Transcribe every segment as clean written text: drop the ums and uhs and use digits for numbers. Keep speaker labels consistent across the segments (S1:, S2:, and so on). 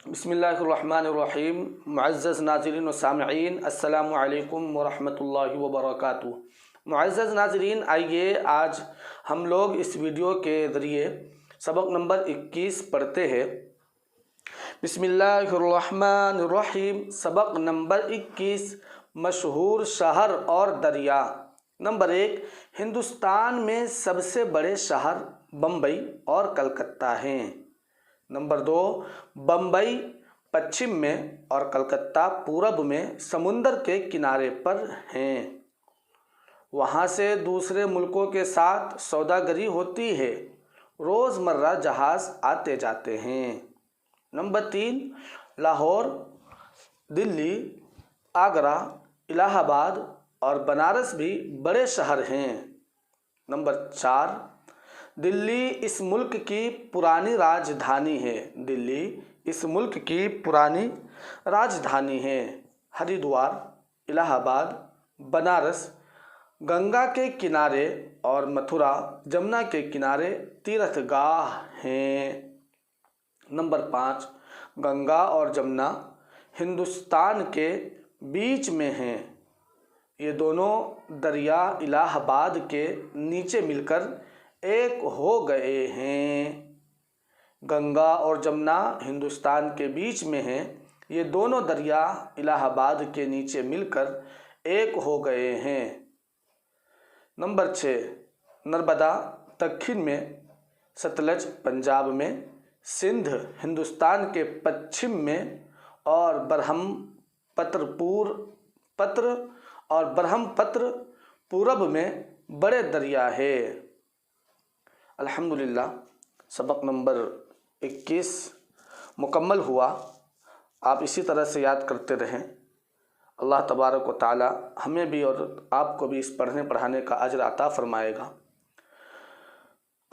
S1: बिस्मिल्लाहिर्रहमानिर्रहीम। मुअज़्ज़ज़ नाज़रीन व सामिईन, अस्सलामु अलैकुम व रहमतुल्लाहि व बरकातुहू। मुअज़्ज़ज़ नाज़रीन, आइए आज हम लोग इस वीडियो के ज़रिए सबक नंबर 21 पढ़ते हैं। बिस्मिल्लाहिर्रहमानिर्रहीम। सबक नंबर 21, मशहूर शहर और दरिया। नंबर 1, हिंदुस्तान में सबसे बड़े शहर बम्बई और कलकत्ता हैं। नंबर 2, बम्बई पश्चिम में और कलकत्ता पूरब में समुंदर के किनारे पर हैं। वहाँ से दूसरे मुल्कों के साथ सौदागरी होती है। रोज़मर्रा जहाज़ आते जाते हैं। नंबर 3, लाहौर, दिल्ली, आगरा, इलाहाबाद और बनारस भी बड़े शहर हैं। नंबर 4, दिल्ली इस मुल्क की पुरानी राजधानी है। दिल्ली इस मुल्क की पुरानी राजधानी है। हरिद्वार, इलाहाबाद, बनारस गंगा के किनारे और मथुरा जमुना के किनारे तीर्थगाह हैं। नंबर 5, गंगा और जमुना हिंदुस्तान के बीच में हैं। ये दोनों दरिया इलाहाबाद के नीचे मिलकर एक हो गए हैं। गंगा और जमुना हिंदुस्तान के बीच में हैं। ये दोनों दरिया इलाहाबाद के नीचे मिलकर एक हो गए हैं। नंबर 6, नर्मदा दक्षिण में, सतलज पंजाब में, सिंध हिंदुस्तान के पश्चिम में और ब्रह्मपुत्र पूरब में बड़े दरिया है। अल्हम्दुलिल्लाह, सबक नंबर 21 मुकम्मल हुआ। आप इसी तरह से याद करते रहें। अल्लाह तबारक व तआला हमें भी और आपको भी इस पढ़ने पढ़ाने का अजर अता फरमाएगा।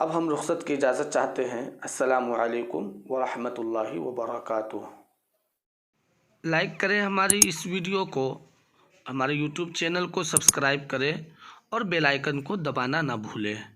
S1: अब हम रुखसत की इजाज़त चाहते हैं। अस्सलामु अलैकुम व रहमतुल्लाहि व बरकातुहू। लाइक करें हमारी इस वीडियो को, हमारे YouTube चैनल को सब्सक्राइब करें और बेल आइकन को दबाना ना भूलें।